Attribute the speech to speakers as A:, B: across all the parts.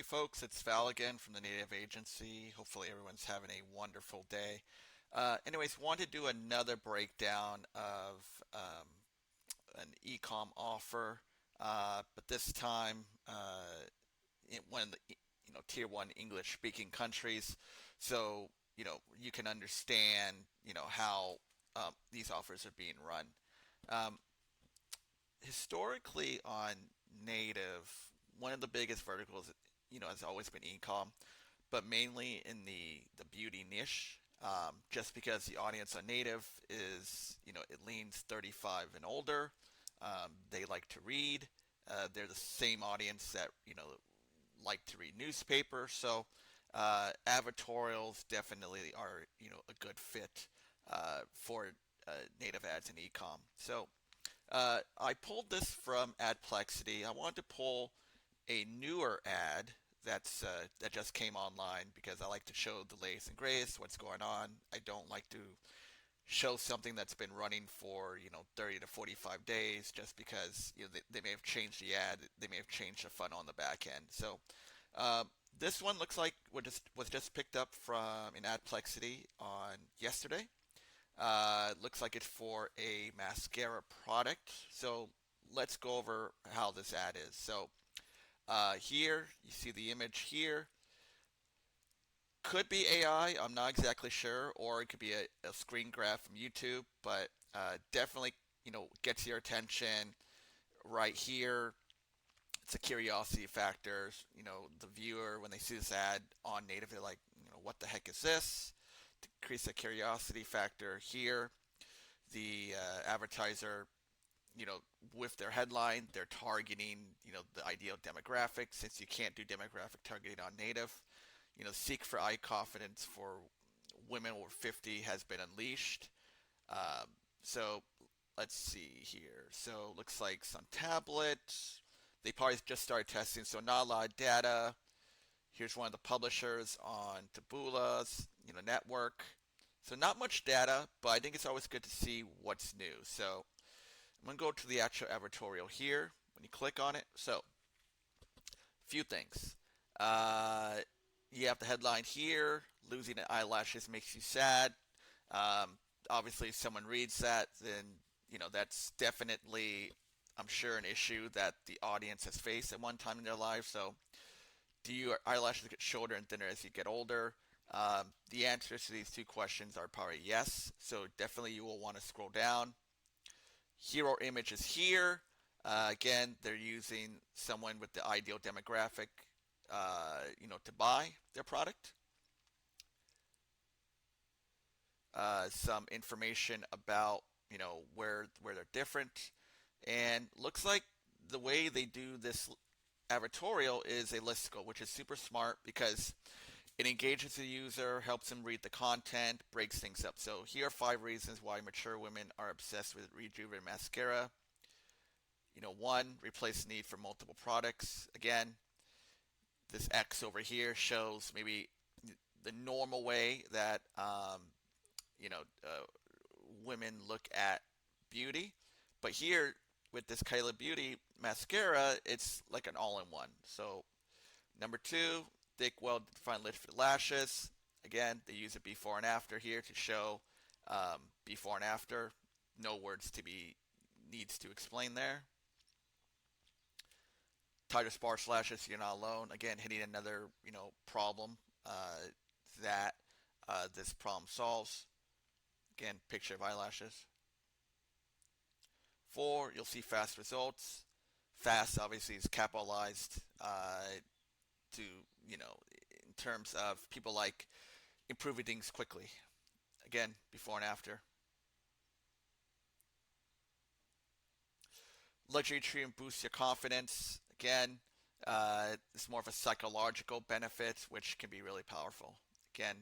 A: Hey folks, it's Val again from the Native Agency. Hopefully everyone's having a wonderful day. Anyways, want to do another breakdown of an ECOM offer, but this time in one of the tier one English speaking countries, so you can understand how these offers are being run. Um, Historically on native, one of the biggest verticals has always been e-com, but mainly in the beauty niche. Just because the audience on native is it leans 35 and older. They like to read. They're the same audience that like to read newspapers. So advertorials definitely are a good fit for native ads in e-com. So I pulled this from Adplexity. I wanted to pull a newer ad that just came online because I like to show the latest and greatest, what's going on. I don't like to show something that's been running for 30 to 45 days just because they may have changed the ad, they may have changed the funnel on the back end. So this one looks like was just picked up from an Adplexity on yesterday. Looks like it's for a mascara product. So let's go over how this ad is. So here you see the image here. Could be AI. I'm not exactly sure, or it could be a screen grab from YouTube. But definitely gets your attention right here. It's a curiosity factor. The viewer when they see this ad on native, they're like, what the heck is this? To increase the curiosity factor here. The advertiser, with their headline, they're targeting, the ideal demographic. Since you can't do demographic targeting on native, seek for eye confidence for women over 50 has been unleashed. So let's see here. So looks like some tablet. They probably just started testing, so not a lot of data. Here's one of the publishers on Taboola's, network. So not much data, but I think it's always good to see what's new. So I'm going to go to the actual advertorial here. When you click on it, so a few things. Uh, you have the headline here. Losing eyelashes makes you sad. Obviously, if someone reads that, then that's definitely, I'm sure, an issue that the audience has faced at one time in their life. So do your eyelashes get shorter and thinner as you get older? The answers to these two questions are probably yes. So definitely you will want to scroll down. Hero image is here. Again, they're using someone with the ideal demographic, to buy their product. Some information about where they're different, and looks like the way they do this advertorial is a listicle, which is super smart because it engages the user, helps them read the content, breaks things up. So here are 5 reasons why mature women are obsessed with Rejuvenate mascara. One, replace the need for multiple products. Again, this X over here shows maybe the normal way that you know uh, women look at beauty, but here with this Kyla Beauty mascara, it's like an all-in-one. So number 2, thick, well-defined lifted lashes. Again, they use it before and after here to show before and after. No words to be needs to explain there. Tighter sparse lashes, you're not alone. Again, hitting another problem that this problem solves. Again, picture of eyelashes. 4, you'll see fast results. Fast obviously is capitalized to in terms of people like improving things quickly. Again, before and after. Luxury treatment boosts your confidence. Again, it's more of a psychological benefit, which can be really powerful. Again,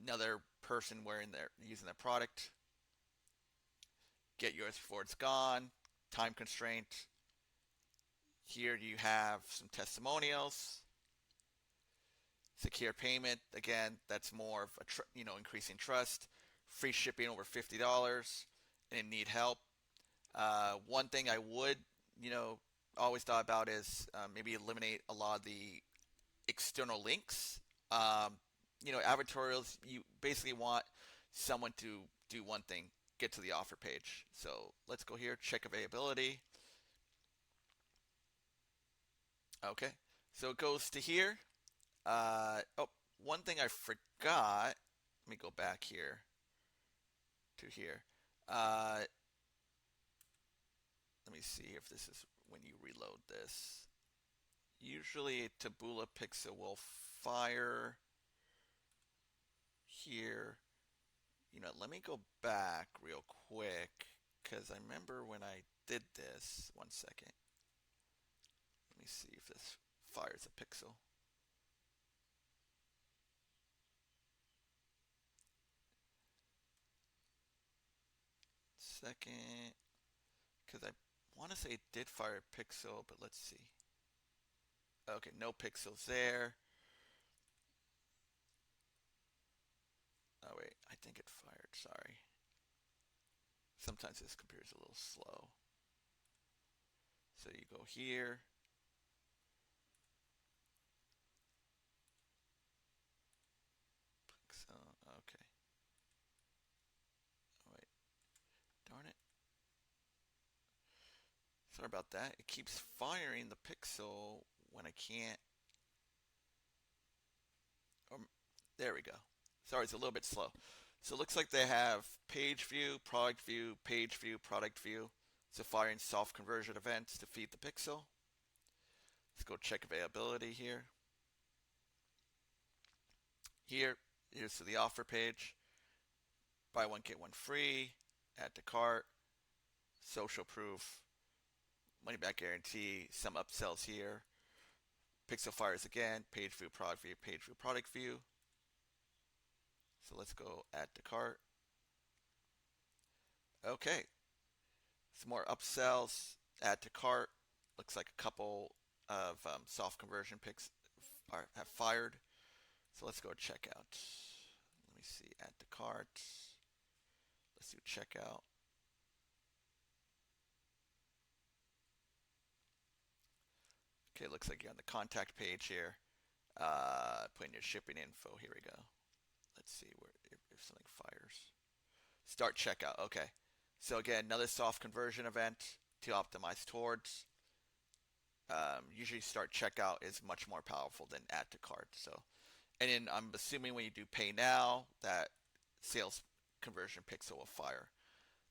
A: another person wearing using their product. Get yours before it's gone. Time constraint. Here you have some testimonials. Secure payment. Again, that's more of increasing trust. Free shipping over $50, and need help. One thing I would always thought about is maybe eliminate a lot of the external links. Um, advertorials, you basically want someone to do one thing, get to the offer page. So let's go here, check availability. Okay, so it goes to here. Oh, one thing I forgot. Let me go back here to here. Uh, Let me see if this is when you reload this. Usually a Taboola pixel will fire here. Let me go back real quick because I remember when I did this. 1 second. Let me see if this fires a pixel. Second, because I want to say it did fire a pixel, but let's see. Okay, no pixels there. Oh wait, I think it fired. Sorry. Sometimes this computer's a little slow. So you go here. Pixel. Okay. Oh wait. Darn it. Sorry about that. It keeps firing the pixel when I can't. There we go. Sorry, it's a little bit slow. So it looks like they have page view, product view, page view, product view. So firing soft conversion events to feed the pixel. Let's go check availability here. Here's to the offer page. Buy one, get one free. Add to cart. Social proof. Money back guarantee. Some upsells here. Pixel fires again. Page view, product view, page view, product view. So let's go add to cart. Okay. Some more upsells. Add to cart. Looks like a couple of soft conversion picks have fired. So let's go check out. Let me see. Add to cart. Let's do checkout. Okay, looks like you're on the contact page here. Put in your shipping info. Here we go. Let's see where if something fires. Start checkout. Okay. So again, another soft conversion event to optimize towards. Usually start checkout is much more powerful than add to cart. So, and then I'm assuming when you do pay now, that sales conversion pixel will fire.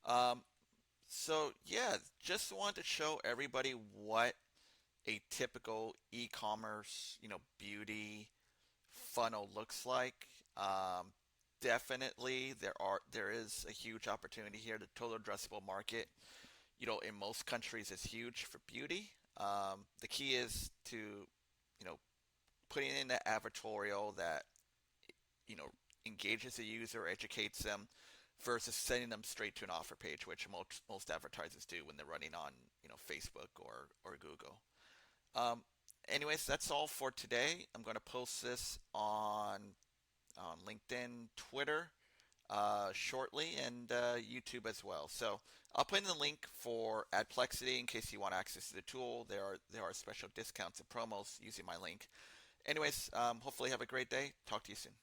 A: Um, so yeah, just wanted to show everybody what a typical e-commerce, beauty funnel looks like. Definitely, there is a huge opportunity here. The total addressable market, in most countries is huge for beauty. The key is to, putting in the advertorial that, you know, engages the user, educates them, versus sending them straight to an offer page, which most advertisers do when they're running on, Facebook or Google. Um, Anyways, that's all for today. I'm going to post this on LinkedIn, Twitter shortly, and YouTube as well. So I'll put in the link for Adplexity in case you want access to the tool. There are special discounts and promos using my link. Anyways, hopefully have a great day. Talk to you soon.